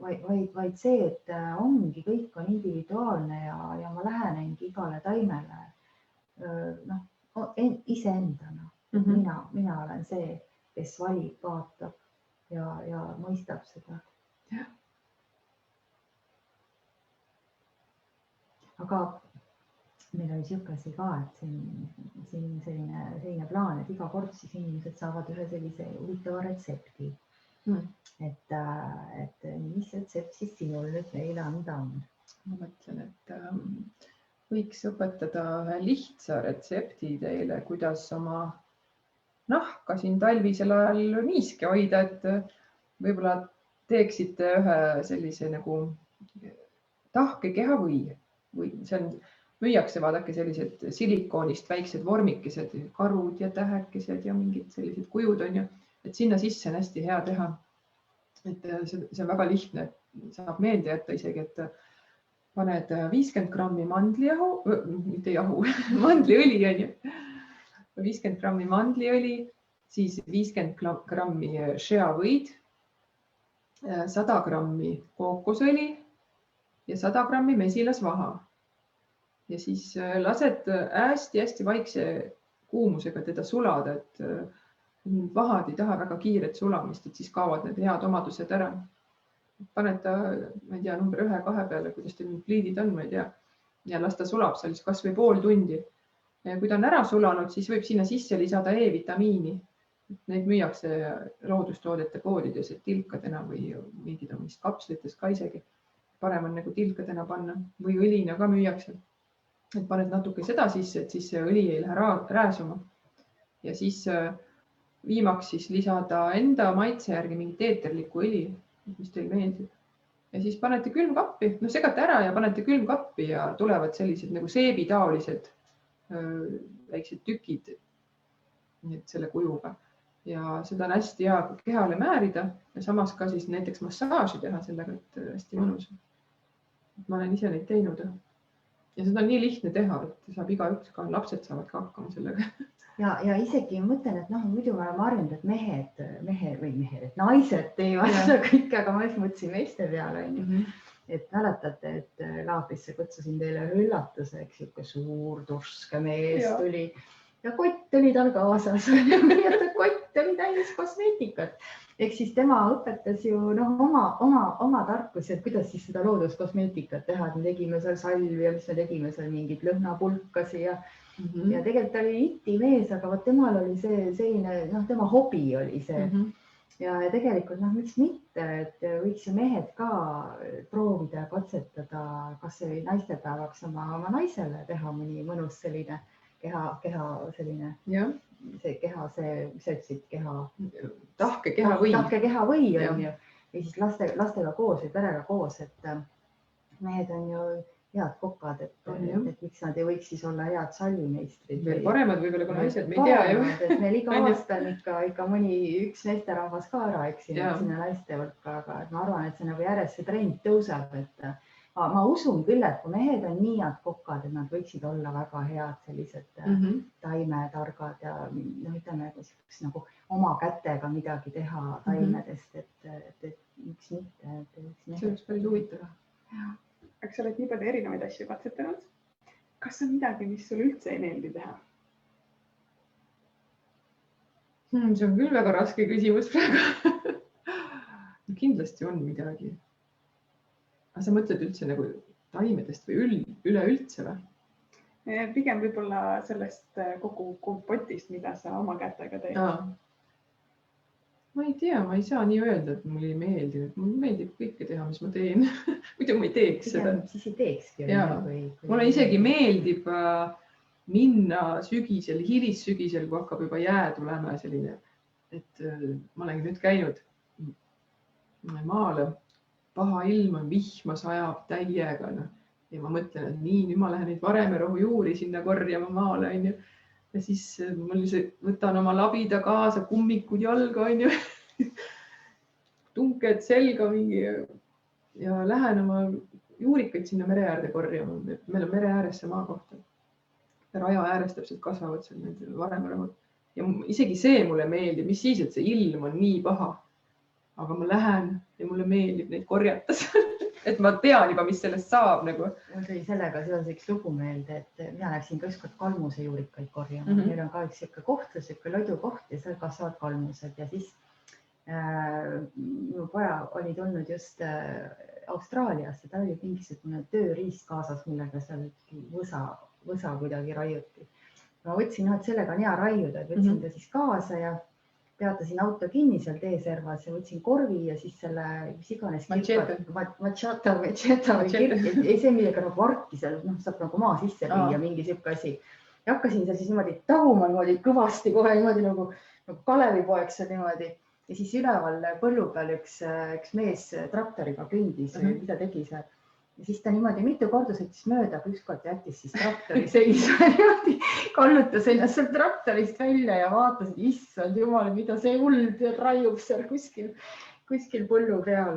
vaid see, et ongi, kõik on individuaalne ja ma lähenengi igale taimele iseendana. Mina olen see, kes valib, vaatab ja mõistab seda. Aga meil oli siukesi ka, et siin selline plaan, et iga kord siis inimesed saavad ühe sellise huvitava retsepti. Et mis retsept siis sinul nüüd meile anda on? Ma mõtlen, et võiks õpetada ühe lihtsa retsepti teile, kuidas oma nahka siin talvisel ajal niiske hoida, et võib-olla teeksite ühe sellise nagu tahke kehavõi. See on, müüakse vaadake sellised silikoonist väiksed vormikesed, karud ja tähekesed ja mingid sellised kujud on ju, et sinna sisse on hästi hea teha. Et see on väga lihtne, saab meelde jätta isegi, et paned 50 grammi mandlijahu, mitte jahu, mandliõli on ju, 50 grammi mandliõli, siis 50 grammi šeavõid, 100 grammi kookosõli ja 100 grammi mesilasvaha. Ja siis lased hästi vaikse kuumusega teda sulada, et vahad ei taha väga kiiret sulamist, et siis kaovad need head omadused ära. Paned ta, ma ei tea, number 1-2 peale, kuidas teil pliidid on, ma ei tea, ja las ta sulab seal kas või pool tundi. Ja kui ta on ära sulanud, siis võib sinna sisse lisada E-vitamiini. Neid müüakse loodustoodete poodides, et tilkadena või mingid on vist kapslites ka isegi. Parem on nagu tilkadena panna või õlina ka müüakse. Et paned natuke seda sisse, et siis see õli ei lähe rääsuma. Ja siis viimaks siis lisada enda maitse järgi mingit eeterlikku õli, mis teil meeldib. Ja siis panete külmkappi, segate ära ja panete külmkappi ja tulevad sellised nagu seebitaolised väiksed tükid selle kujuga. Ja seda on hästi hea kehale määrida ja samas ka siis näiteks massaaži teha sellega, et hästi mõnus. Ma olen ise neid teinud. Ja seda on nii lihtne teha, et saab igaüks ka, lapsed saavad ka hakkama sellega. Ja isegi mõtlen, et muidu me oleme harjunud, et mehed, et naised teevad seda kõike, aga ma mõtlesin meeste peale. Et mäletate, et Laabrisse kutsusin teile üllatuse, eks suur turske mees tuli ja kott oli tal kaasas. Nii et kott oli täis kosmeetikat. Ehk siis tema õpetas ju oma tarkusi, et kuidas siis seda looduskosmeetikat teha, et me tegime seal salvi ja mis me tegime seal mingid lõhnapulkasi ja tegelikult ta oli itimees, aga vot temal oli see selline, tema hobi oli see. Ja tegelikult miks mitte, et võiks ju mehed ka proovida ja katsetada, kas see naistepäevaks oma naisele teha mõni mõnus selline keha selline, mis sa ütlesid, tahke kehavõi on ju, ja siis lastega koos või perega koos, et mehed on ju head kokad, et miks nad ei võiks siis olla head sallimeistrid. Veel paremad võib-olla kui naised, me ei tea ju. Et meil iga aasta on ikka üks naisterahvas ka ära eksinud sinna naiste hulka, aga ma arvan, et see järjest see trend tõuseb, et ma usun küll, et kui mehed on nii head kokad, et nad võiksid olla väga head sellised taimetargad ja ütleme, nagu oma kätega midagi teha taimedest, et miks mitte. See oleks päris huvitav. Aga sa oled nii palju erinevaid asju katsetanud. Kas on midagi, mis sulle üldse ei meeldi teha? See on küll väga raske küsimus praegu. Kindlasti on midagi. Aga sa mõtled üldse nagu taimedest või üleüldse või? Pigem võib-olla sellest kogu kompotist, mida sa oma kätega teed. Ma ei tea, ma ei saa nii öelda, et mulle ei meeldi. Mulle meeldib kõike teha, mis ma teen. Muidu ma ei teeks seda. Siis ei teekski. Mulle isegi meeldib minna sügisel, hilissügisel, kui hakkab juba jää tulema selline, et ma olen nüüd käinud maale, paha ilm on, vihma sajab täiega. Ja ma mõtlen, et nii, nüüd ma lähen neid varemerohu juuri sinna korjama maale. Ja siis ma võtan oma labida kaasa, kummikud jalga, tunked selga mingi ja lähen oma juurikaid sinna mere äärde korjama. Meil on mere ääres see maakoht. Raja ääres täpselt kasvavad seal need varemerahud. Ja isegi see mulle meeldib, mis siis, et see ilm on nii paha. Aga ma lähen ja mulle meeldib neid korjata. Et ma tean juba, mis sellest saab. Mul tuli sellega seoses üks lugu meelde, et mina läksin ka ükskord kalmuse juurikaid korjama. Meil on ka üks koht, loidu koht ja seal kasvavad kalmused. Ja siis minu poja oli tulnud just Austraaliasse, ta oli mingisugune tööriist kaasas, millega seal võsa kuidagi raiuti. Ma võtsin, et sellega on hea raiuda, et võtsin ta siis kaasa ja peatasin auto kinni seal teeservas ja võtsin korvi ja siis selle, mis iganes machata või kirk, ei see millega nagu varki seal, saab nagu maa sisse viia mingi siuke asi. Ja hakkasin seal siis niimoodi tahuma niimoodi kõvasti kohe niimoodi nagu Kalevipoeg seal niimoodi. Ja siis üleval põllu peal üks mees traktoriga kõndis, mida tegi seal. Ja siis ta niimoodi mitu korda sõitis mööda, aga ükskord jättis siis traktori seisma niimoodi, kallutas ennast seal traktorist välja ja vaatas, et issand jumal, mida see hull raiub seal kuskil põllu peal.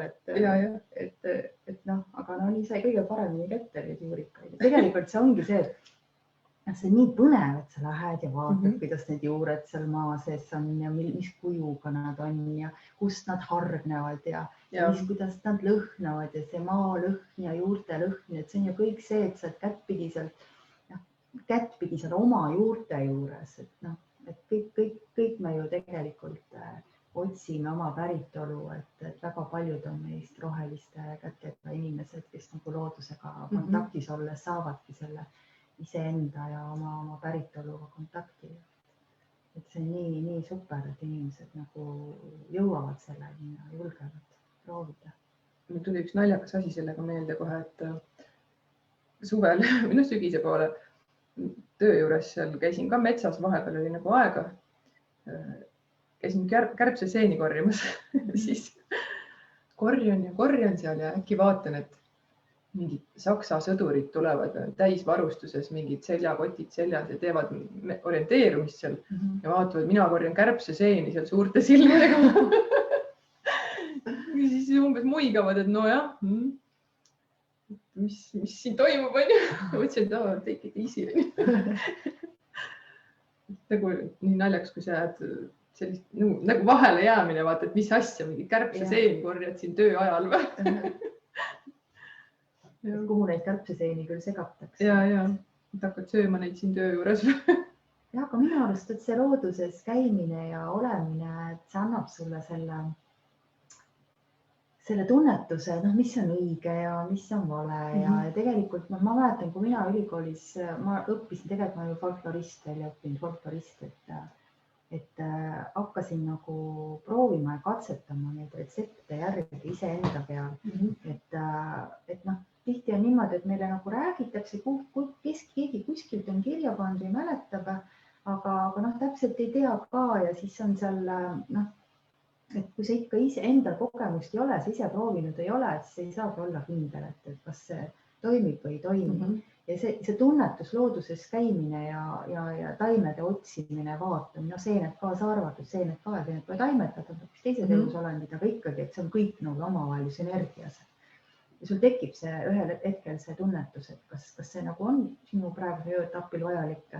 Aga nii sai kõige paremini kätte neid juurikaid. Tegelikult see ongi see, et see on nii põnev, et sa lähed ja vaatad, kuidas need juured seal maa sees on ja mis kujuga nad on ja kust nad hargnevad ja kuidas nad lõhnavad ja see maa lõhn ja juurte lõhn, et see on ju kõik see, et sa kättpidi seal oma juurte juures, et kõik me ju tegelikult otsime oma päritolu, et väga paljud on meist roheliste kätega inimesed, kes nagu loodusega kontaktis olles saavadki selle iseenda ja oma päritoluga kontakti. Et see on nii super, et inimesed nagu jõuavad selleni ja julgevad proovida. Mul tuli üks naljakas asi sellega meelde kohe, et suvel, sügise poole töö juures seal käisin ka metsas, vahepeal oli nagu aega. Käisin kärbseseeni korjamas, siis korjan seal ja äkki vaatan, et mingid saksa sõdurid tulevad täisvarustuses, mingid seljakotid seljas ja teevad orienteerumist seal ja vaatavad, mina korjan kärbseseeni seal suurte silmadega. Ja siis umbes muigavad, et nojah, mis siin toimub, on ju. Mõtlesin, et take it easy. Nagu nii naljaks, kui sa jääd sellist, nagu vahele jäämine, vaata, et mis asja, mingi kärbseseeni korjad siin töö ajal või. Kuhu neid kärbseseeni küll segatakse. Ja, et hakkad sööma neid siin töö juures. Jah, aga minu arust, et see looduses käimine ja olemine, et see annab sulle selle tunnetuse, mis on õige ja mis on vale ja tegelikult ma mäletan, kui mina ülikoolis, ma õppisin, tegelikult ma ju folklorist välja õppinud, folklorist, et hakkasin nagu proovima ja katsetama neid retsepte järgi iseenda peal. Et tihti on niimoodi, et meile nagu räägitakse, keegi kuskilt on kirja pandud ja mäletab, aga täpselt ei tea ka ja siis on seal, et kui sa ikka ise endal kogemust ei ole, sa ise proovinud ei ole, siis ei saagi olla kindel, et kas see toimib või ei toimi. Ja see tunnetus looduses käimine ja taimede otsimine, vaatamine, seened kaasa arvatud, seened ka, seened või taimetad on hoopis teised elusolendid, aga ikkagi, et see on kõik nagu omavahel sünergias. Ja sul tekib see ühel hetkel see tunnetus, et kas see nagu on sinu praeguse ööetapil vajalik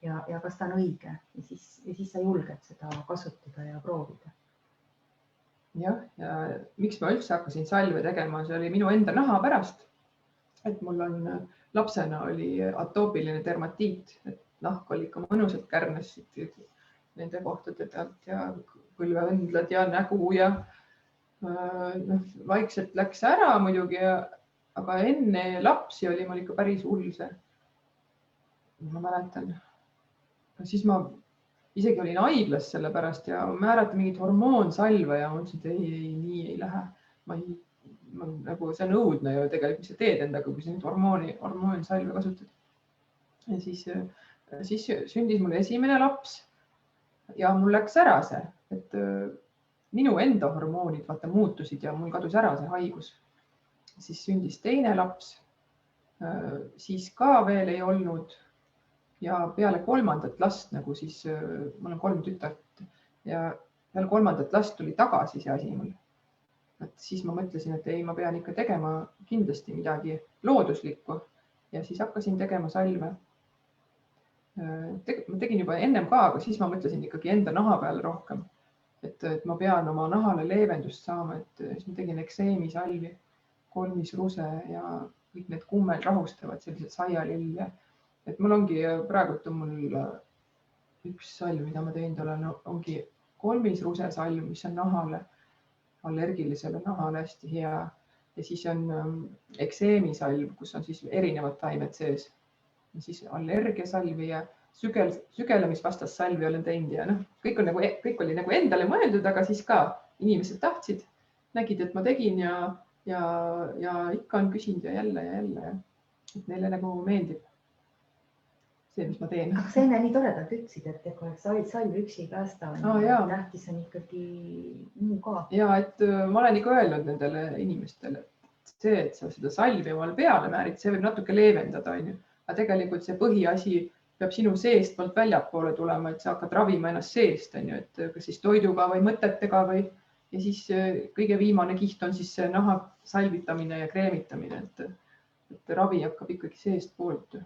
ja kas ta on õige ja siis sa julged seda kasutada ja proovida. Jah, ja miks ma üldse hakkasin salve tegema, see oli minu enda naha pärast, et mul on lapsena oli atoopiline dermatiit, et nahk oli ikka mõnusalt kärnes nende kohtade pealt ja põlveõndlad ja nägu ja vaikselt läks ära muidugi, aga enne lapsi oli mul ikka päris hull see. Ma mäletan, siis ma isegi olin haiglas selle pärast ja määrati mingit hormoonsalve ja ma ütlesin, et ei, nii ei lähe. Nagu see on õudne ju tegelikult, mis sa teed endaga, kui sa nüüd hormoonsalve kasutad. Ja siis sündis mul esimene laps ja mul läks ära see, et minu enda hormoonid muutusid ja mul kadus ära see haigus. Siis sündis teine laps, siis ka veel ei olnud. Ja peale kolmandat last, nagu siis mul on 3 tütart ja peale kolmandat last tuli tagasi see asi mul. Et siis ma mõtlesin, et ei, ma pean ikka tegema kindlasti midagi looduslikku ja siis hakkasin tegema salve. Ma tegin juba ennem ka, aga siis ma mõtlesin ikkagi enda naha peale rohkem, et ma pean oma nahale leevendust saama, et siis ma tegin ekseemisalvi, kolmisruse ja kõik need kummel rahustavad, sellised saialill. Et mul ongi praegult on mul üks salv, mida ma teinud olen, ongi kolmisruse salv, mis on nahale, allergilisele nahale hästi hea. Ja siis on ekseemisalv, kus on siis erinevad taimed sees. Ja siis allergiasalvi ja sügelemisvastast salvi olen teinud ja kõik oli nagu endale mõeldud, aga siis ka inimesed tahtsid, nägid, et ma tegin ja ikka on küsinud ja jälle. Et neile nagu meeldib see, mis ma teen. Aga sa enne nii toredalt ütlesid, et kui olid salv üksi päästa, tähtis on ikkagi muu ka. Ja, et ma olen ikka öelnud nendele inimestele, et see, et sa seda salvi omal peale määrid, see võib natuke leevendada, aga tegelikult see põhiasi peab sinu seest poolt väljapoole tulema, et sa hakkad ravima ennast seest, et kas siis toiduga või mõtetega ja siis kõige viimane kiht on siis see naha salvitamine ja kreemitamine, et ravi hakkab ikkagi seest poolt.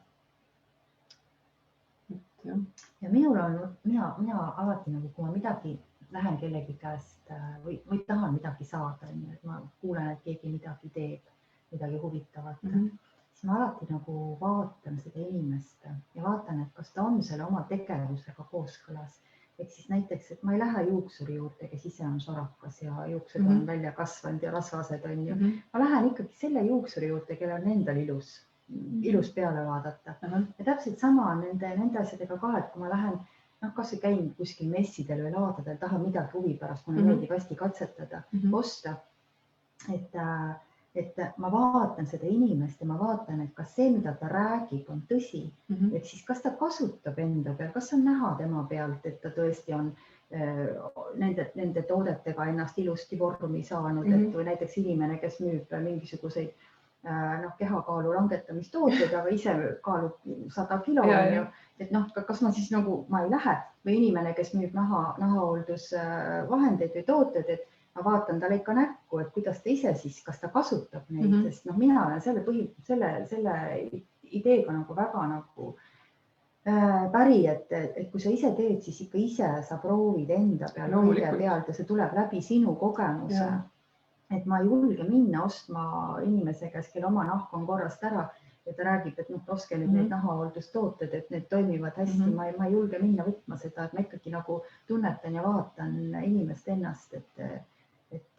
Ja minul on, mina alati nagu, kui ma midagi lähen kellegi käest või tahan midagi saada, et ma kuulen, et keegi midagi teeb, midagi huvitavat, siis ma alati nagu vaatan seda inimest ja vaatan, et kas ta on selle oma tegevusega kooskõlas. Et siis näiteks, et ma ei lähe juuksuri juurde, kes ise on sorakas ja juuksed on välja kasvanud ja rasvased on ju. Ma lähen ikkagi selle juuksuri juurde, kelle on endal ilus peale vaadata. Ja täpselt sama on nende asjadega ka, et kui ma lähen, kas või käin kuskil messidel või laadadel, tahan midagi huvi pärast, mulle meeldib hästi katsetada, osta. Et ma vaatan seda inimest ja ma vaatan, et kas see, mida ta räägib, on tõsi. Et siis kas ta kasutab enda peal, kas on näha tema pealt, et ta tõesti on nende toodetega ennast ilusti vormi saanud, et või näiteks inimene, kes müüb mingisuguseid kehakaalu langetamistooteid, aga ise kaalub 100 kilo. Et kas ma siis nagu, ma ei lähe või inimene, kes müüb nahahooldusvahendeid või tooted, et ma vaatan talle ikka näkku, et kuidas ta ise siis, kas ta kasutab neid, sest mina olen selle ideega nagu väga nagu päri, et kui sa ise teed, siis ikka ise sa proovid enda peal kõige pealt ja see tuleb läbi sinu kogemuse. Et ma ei julge minna ostma inimese käes, kelle oma nahk on korrast ära ja ta räägib, et ostke nüüd need nahahooldustooted, et need toimivad hästi. Ma ei julge minna võtma seda, et ma ikkagi nagu tunnetan ja vaatan inimest ennast, et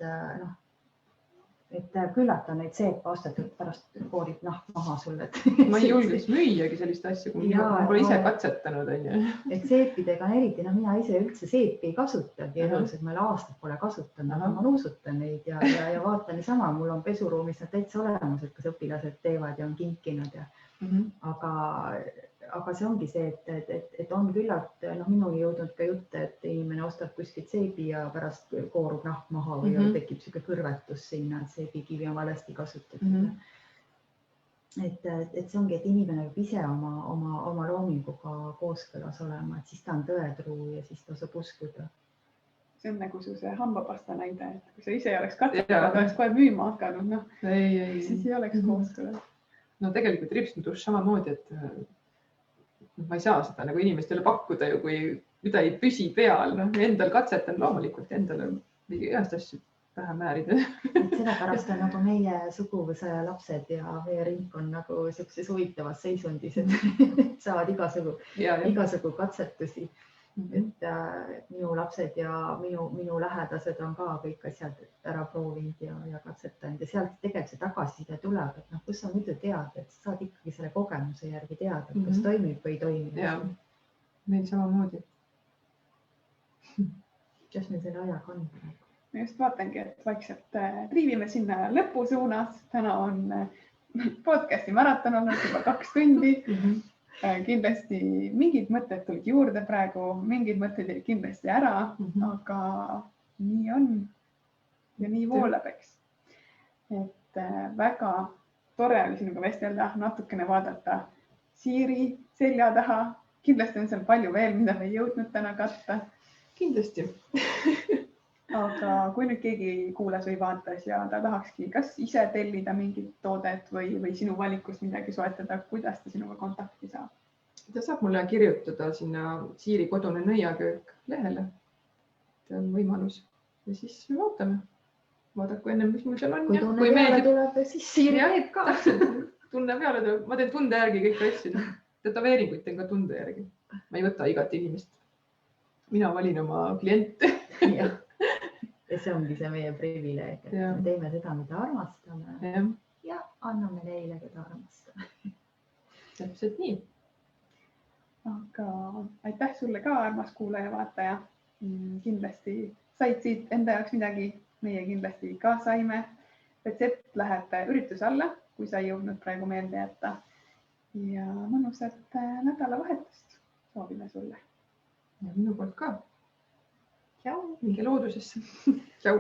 küllalt on neid seepa ostetud, pärast koorib nahk maha sulle. Ma ei julgeks müüagi sellist asja, kui ma pole ise katsetanud. Et seepidega on eriti, mina ise üldse seepi ei kasutagi elus, et ma aastaid pole kasutanud, aga ma nuusutan neid ja vaatan niisama, mul on pesuruumis nad täitsa olemas, et kas õpilased teevad ja on kinkinud. Aga see ongi see, et on küllalt, minuni jõudnud ka jutt, et inimene ostab kuskilt seebi ja pärast koorub nahk maha või tekib siuke kõrvetus sinna, et seebikivi on valesti kasutatud. Et see ongi, et inimene peab ise oma loominguga kooskõlas olema, et siis ta on tõetruu ja siis ta osab uskuda. See on nagu see hambapasta näide, et kui sa ise ei oleks katsetanud, oleks kohe müüma hakanud, siis ei oleks kooskõlas. No tegelikult ripsnuduš samamoodi, et ma ei saa seda nagu inimestele pakkuda ju, kui mida ei püsi peal. Endal katsetan loomulikult, endale mingi heast asju pähe määrida. Sellepärast on nagu meie suguvõsa lapsed ja meie ring on nagu sellises huvitavas seisundis, et saavad igasugu katsetusi. Et minu lapsed ja minu lähedased on ka kõik asjad ära proovinud ja katsetanud ja sealt tegelikult see tagasiside tuleb, et kus sa muidu tead, et saad ikkagi selle kogemuse järgi teada, kas toimib või ei toimi. Ja, meil samamoodi. Kuidas meil selle ajaga on praegu? Ma just vaatangi, et vaikselt triivime sinna lõpu suunas. Täna on podcasti maraton olnud juba 2 tundi. Kindlasti mingid mõtted tulid juurde praegu, mingid mõtted jäid kindlasti ära, aga nii on ja nii voolab, eks. Et väga tore oli sinuga vestelda, natukene vaadata Siiri selja taha. Kindlasti on seal palju veel, mida me ei jõudnud täna katta. Kindlasti. Aga kui nüüd keegi kuulas või vaatas ja ta tahakski kas ise tellida mingit toodet või sinu valikust midagi soetada, kuidas ta sinuga kontakti saab? Ta saab mulle kirjutada sinna Siiri kodune nõiaköök lehele. See on võimalus. Ja siis me vaatame. Vaadaku ennem, mis mul seal on. Kui tunne peale tuleb, siis Siiri teeb ka. Tunne peale tuleb. Ma teen tunde järgi kõik asju. Tätoveeringuid teen ka tunde järgi. Ma ei võta igat inimest. Mina valin oma kliente. Ja see ongi see meie privileeg, et me teeme seda, mida armastame ja anname neile, keda armastame. Täpselt nii. Aga aitäh sulle ka, armas kuulaja vaataja. Kindlasti said siit enda jaoks midagi, meie kindlasti ka saime. Retsept läheb ürituse alla, kui sa ei jõudnud praegu meelde jätta. Ja mõnusat nädalavahetust soovime sulle. Ja minu poolt ka. Tšau. Minge loodusesse. Tšau.